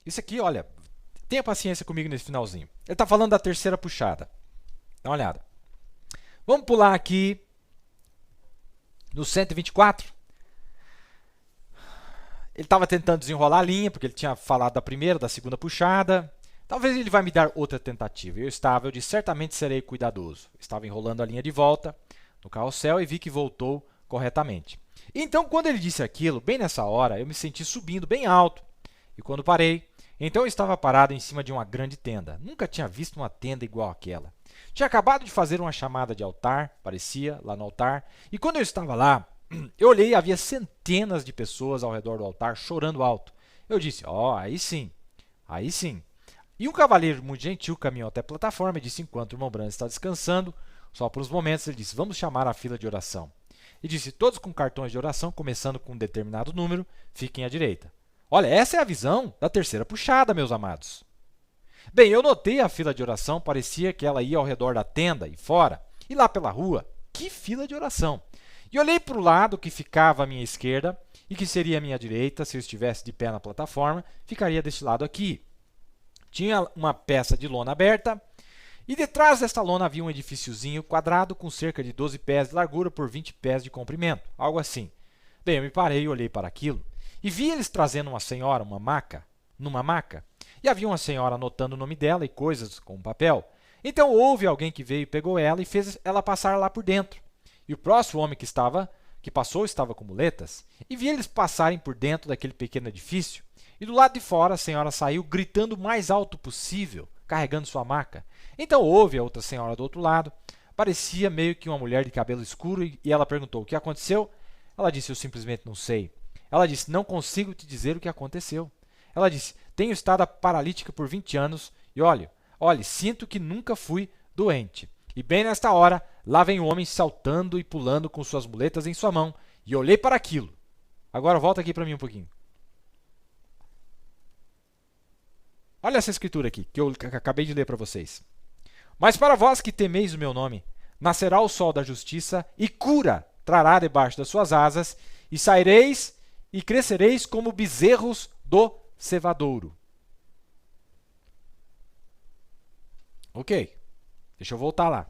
Isso aqui, olha, tenha paciência comigo nesse finalzinho. Ele está falando da terceira puxada. Dá uma olhada. Vamos pular aqui no 124. Ele estava tentando desenrolar a linha, porque ele tinha falado da primeira, da segunda puxada. Talvez ele vai me dar outra tentativa. Eu disse, certamente serei cuidadoso. Estava enrolando a linha de volta no carrossel e vi que voltou corretamente. Então, quando ele disse aquilo, bem nessa hora, eu me senti subindo bem alto. E quando parei, então eu estava parado em cima de uma grande tenda. Nunca tinha visto uma tenda igual àquela. Tinha acabado de fazer uma chamada de altar, parecia, lá no altar. E quando eu estava lá, eu olhei e havia centenas de pessoas ao redor do altar chorando alto. Eu disse, aí sim, aí sim. E um cavaleiro muito gentil caminhou até a plataforma e disse, enquanto o irmão Branco está descansando, só por uns momentos, ele disse, vamos chamar a fila de oração. E disse, todos com cartões de oração, começando com um determinado número, fiquem à direita. Olha, essa é a visão da terceira puxada, meus amados. Bem, eu notei a fila de oração, parecia que ela ia ao redor da tenda e fora, e lá pela rua. Que fila de oração! E olhei para o lado que ficava à minha esquerda e que seria à minha direita, se eu estivesse de pé na plataforma, ficaria deste lado aqui. Tinha uma peça de lona aberta e detrás desta lona havia um edifíciozinho quadrado com cerca de 12 pés de largura por 20 pés de comprimento, algo assim. Bem, eu me parei e olhei para aquilo e vi eles trazendo uma senhora, numa maca, e havia uma senhora anotando o nome dela e coisas com um papel. Então houve alguém que veio e pegou ela e fez ela passar lá por dentro. E o próximo homem que passou estava com muletas, e vi eles passarem por dentro daquele pequeno edifício. E do lado de fora a senhora saiu gritando o mais alto possível, carregando sua maca. Então houve a outra senhora do outro lado, parecia meio que uma mulher de cabelo escuro, e ela perguntou o que aconteceu. Ela disse, eu simplesmente não sei. Ela disse, não consigo te dizer o que aconteceu. Ela disse, tenho estado paralítica por 20 anos e olhe, sinto que nunca fui doente. E bem nesta hora, lá vem o homem saltando e pulando com suas muletas em sua mão, e olhei para aquilo. Agora volta aqui para mim um pouquinho. Olha essa escritura aqui, que eu acabei de ler para vocês. Mas para vós que temeis o meu nome, nascerá o sol da justiça e cura trará debaixo das suas asas, e saireis e crescereis como bezerros do cevadouro. Ok, deixa eu voltar lá.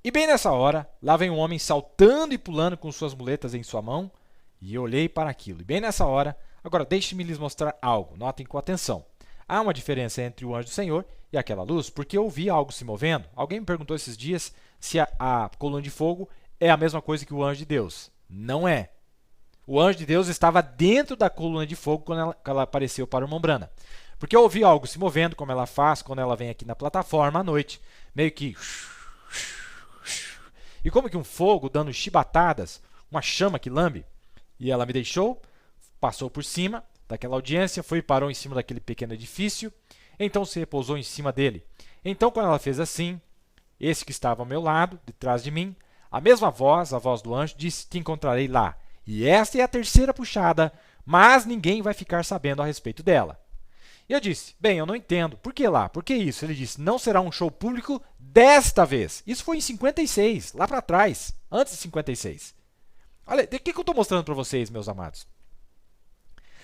E bem nessa hora, lá vem um homem saltando e pulando com suas muletas em sua mão, e eu olhei para aquilo. E bem nessa hora, agora deixe-me lhes mostrar algo, notem com atenção. Há uma diferença entre o anjo do Senhor e aquela luz, porque eu vi algo se movendo. Alguém me perguntou esses dias se a coluna de fogo é a mesma coisa que o anjo de Deus. Não é. O anjo de Deus estava dentro da coluna de fogo quando ela apareceu para o irmão Brana. Porque eu ouvi algo se movendo, como ela faz quando ela vem aqui na plataforma à noite, meio que... E como que um fogo dando chibatadas, uma chama que lambe. E ela me deixou, passou por cima daquela audiência, foi e parou em cima daquele pequeno edifício, então se repousou em cima dele. Então, quando ela fez assim, esse que estava ao meu lado, detrás de mim, a mesma voz, a voz do anjo, disse que encontrarei lá. E esta é a terceira puxada, mas ninguém vai ficar sabendo a respeito dela. E eu disse, bem, eu não entendo. Por que lá? Por que isso? Ele disse, não será um show público desta vez. Isso foi em 56, lá para trás, antes de 56. Olha, o que eu estou mostrando para vocês, meus amados?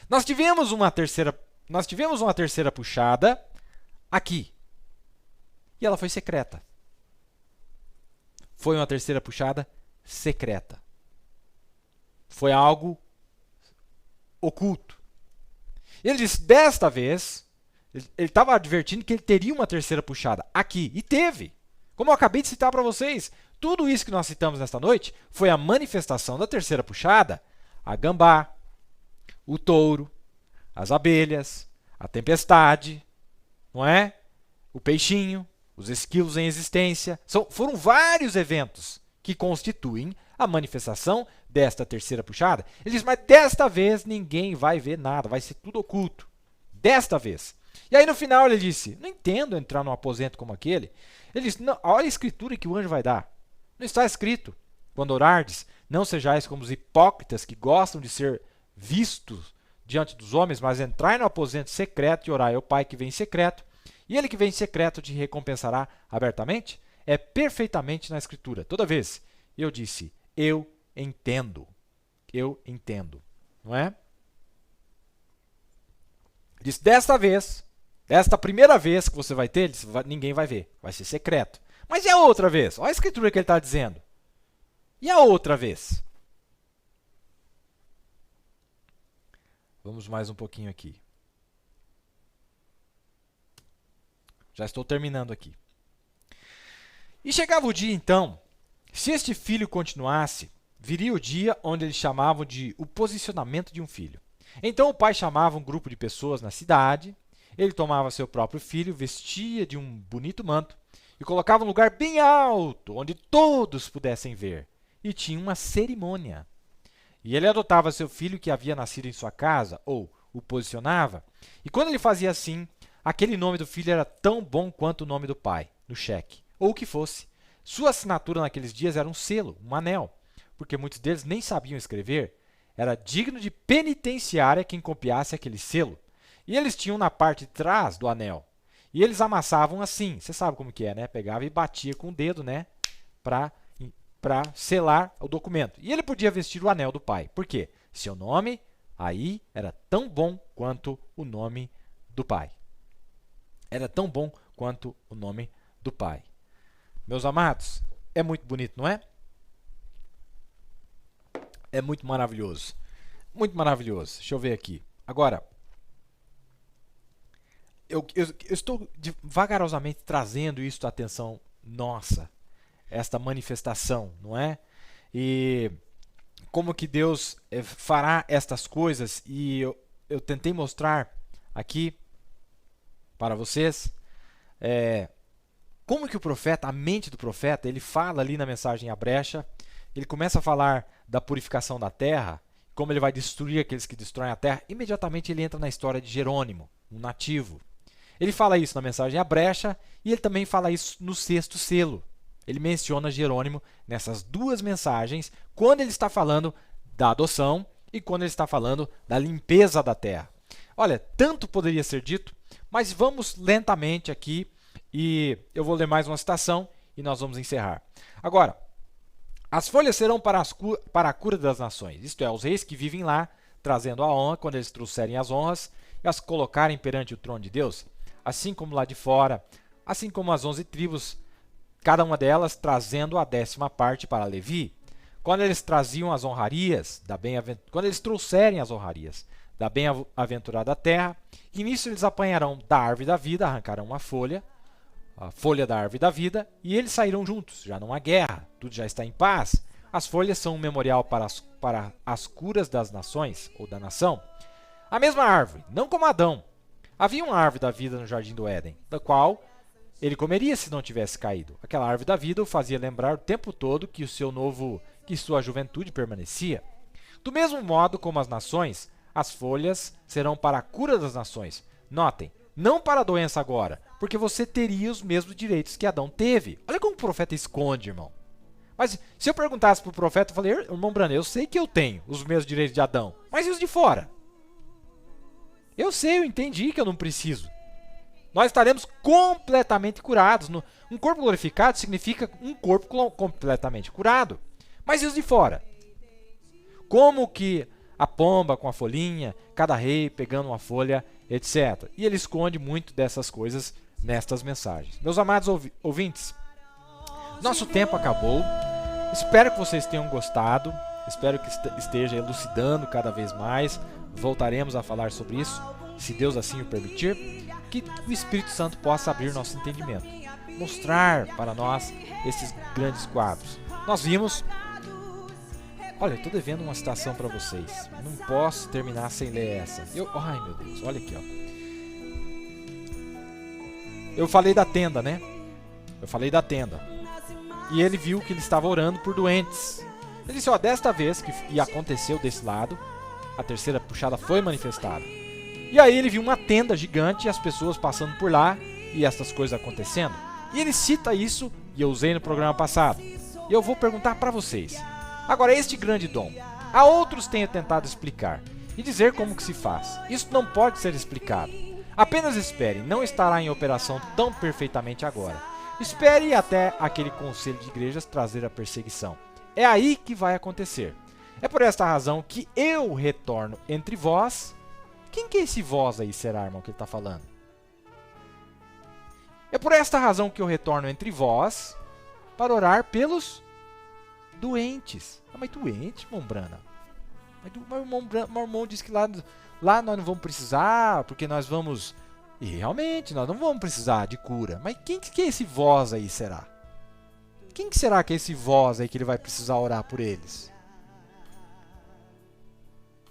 Nós tivemos uma terceira puxada aqui. E ela foi secreta. Foi uma terceira puxada secreta. Foi algo oculto. Ele disse, desta vez, ele estava advertindo que ele teria uma terceira puxada aqui. E teve. Como eu acabei de citar para vocês, tudo isso que nós citamos nesta noite foi a manifestação da terceira puxada. A gambá, o touro, as abelhas, a tempestade, não é? O peixinho, os esquilos em existência. Foram vários eventos que constituem a manifestação desta terceira puxada. Ele diz, mas desta vez ninguém vai ver nada, vai ser tudo oculto. Desta vez. E aí no final ele disse, não entendo entrar num aposento como aquele. Ele disse, não, olha a escritura que o anjo vai dar. Não está escrito, quando orardes, não sejais como os hipócritas que gostam de ser vistos diante dos homens, mas entrai no aposento secreto e orai ao Pai que vem em secreto, e ele que vem em secreto te recompensará abertamente? É perfeitamente na escritura. Toda vez eu disse, eu entendo, não é? Disse, desta primeira vez que você vai ter, ninguém vai ver, vai ser secreto. Mas e a outra vez? Olha a escritura que ele está dizendo. E a outra vez? Vamos mais um pouquinho aqui. Já estou terminando aqui. E chegava o dia, então, se este filho continuasse, viria o dia onde eles chamavam de o posicionamento de um filho. Então o pai chamava um grupo de pessoas na cidade, ele tomava seu próprio filho, vestia de um bonito manto e colocava um lugar bem alto, onde todos pudessem ver, e tinha uma cerimônia. E ele adotava seu filho que havia nascido em sua casa, ou o posicionava, e quando ele fazia assim, aquele nome do filho era tão bom quanto o nome do pai, no cheque, ou o que fosse. Sua assinatura naqueles dias era um selo, um anel, porque muitos deles nem sabiam escrever. Era digno de penitenciária quem copiasse aquele selo. E eles tinham na parte de trás do anel. E eles amassavam assim, você sabe como que é, né? Pegava e batia com o dedo, né? Para selar o documento. E ele podia vestir o anel do pai. Por quê? Seu nome aí era tão bom quanto o nome do pai. Era tão bom quanto o nome do pai. Meus amados, é muito bonito, não é? É muito maravilhoso. Muito maravilhoso. Deixa eu ver aqui. Agora, eu estou vagarosamente trazendo isso à atenção nossa. Esta manifestação, não é? E como que Deus fará estas coisas. E eu tentei mostrar aqui para vocês como que o profeta, a mente do profeta, ele fala ali na mensagem A Brecha, ele começa a falar da purificação da terra, como ele vai destruir aqueles que destroem a terra. Imediatamente ele entra na história de Jerônimo, um nativo. Ele fala isso na mensagem A Brecha e ele também fala isso no sexto selo. Ele menciona Jerônimo nessas duas mensagens, quando ele está falando da adoção e quando ele está falando da limpeza da terra. Olha, tanto poderia ser dito, mas vamos lentamente aqui e eu vou ler mais uma citação e nós vamos encerrar. Agora, as folhas serão para a cura das nações, isto é, os reis que vivem lá, trazendo a honra, quando eles trouxerem as honras e as colocarem perante o trono de Deus, assim como lá de fora, assim como as 11 tribos, cada uma delas trazendo a 10ª parte para Levi. Quando eles traziam as honrarias, quando eles trouxerem as honrarias da bem-aventurada terra, e nisso eles apanharão da árvore da vida, arrancarão uma folha, a folha da árvore da vida, e eles sairão juntos. Já não há guerra, tudo já está em paz. As folhas são um memorial para as curas das nações, ou da nação. A mesma árvore, não como Adão. Havia uma árvore da vida no jardim do Éden, da qual ele comeria se não tivesse caído. Aquela árvore da vida o fazia lembrar o tempo todo que sua juventude permanecia. Do mesmo modo como as nações, as folhas serão para a cura das nações. Notem, não para a doença agora, porque você teria os mesmos direitos que Adão teve. Olha como o profeta esconde, irmão. Mas se eu perguntasse para o profeta, eu falei, irmão Brano, eu sei que eu tenho os mesmos direitos de Adão, mas e os de fora? Eu sei, eu entendi que eu não preciso. Nós estaremos completamente curados. Um corpo glorificado significa um corpo completamente curado. Mas e os de fora? Como que a pomba com a folhinha, cada rei pegando uma folha, etc. E ele esconde muito dessas coisas nestas mensagens. Meus amados ouvintes, nosso tempo acabou. Espero que vocês tenham gostado. Espero que esteja elucidando cada vez mais. Voltaremos a falar sobre isso, se Deus assim o permitir. Que o Espírito Santo possa abrir nosso entendimento, mostrar para nós esses grandes quadros. Nós vimos... Olha, eu estou devendo uma citação para vocês. Não posso terminar sem ler essa. Ai, meu Deus, olha aqui, ó. Eu falei da tenda, né? Eu falei da tenda. E ele viu que ele estava orando por doentes. Ele disse, ó, desta vez, e aconteceu desse lado, a terceira puxada foi manifestada. E aí ele viu uma tenda gigante e as pessoas passando por lá e essas coisas acontecendo. E ele cita isso, e eu usei no programa passado. E eu vou perguntar para vocês. Agora, este grande dom, a outros tenho tentado explicar e dizer como que se faz. Isso não pode ser explicado. Apenas espere, não estará em operação tão perfeitamente agora. Espere até aquele conselho de igrejas trazer a perseguição. É aí que vai acontecer. É por esta razão que eu retorno entre vós, quem que é esse vós aí, será, irmão, que ele está falando? É por esta razão que eu retorno entre vós para orar pelos doentes. Ah, mas doente, Mombrana? Mas o irmão disse que lá nós não vamos precisar, porque nós vamos... E realmente, nós não vamos precisar de cura. Mas quem que é esse vós aí, será? Quem que será que é esse vós aí que ele vai precisar orar por eles?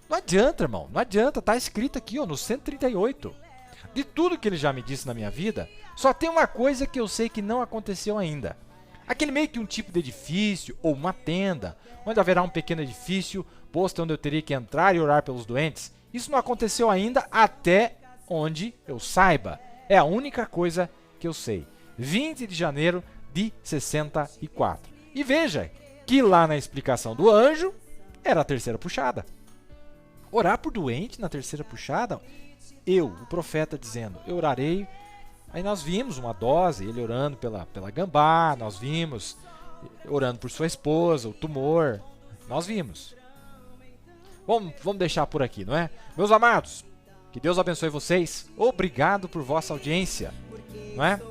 Não adianta, irmão. Não adianta. Tá escrito aqui, ó, no 138. De tudo que ele já me disse na minha vida, só tem uma coisa que eu sei que não aconteceu ainda. Aquele meio que um tipo de edifício ou uma tenda, onde haverá um pequeno edifício, posto onde eu teria que entrar e orar pelos doentes. Isso não aconteceu ainda até onde eu saiba. É a única coisa que eu sei. 20 de janeiro de 64. E veja que lá na explicação do anjo era a terceira puxada. Orar por doente na terceira puxada, o profeta dizendo, eu orarei. Aí nós vimos uma dose, ele orando pela gambá, nós vimos orando por sua esposa, o tumor, nós vimos. Vamos deixar por aqui, não é? Meus amados, que Deus abençoe vocês. Obrigado por vossa audiência, não é?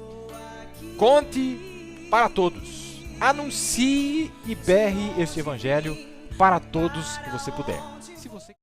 Conte para todos. Anuncie e berre este evangelho para todos que você puder. Se você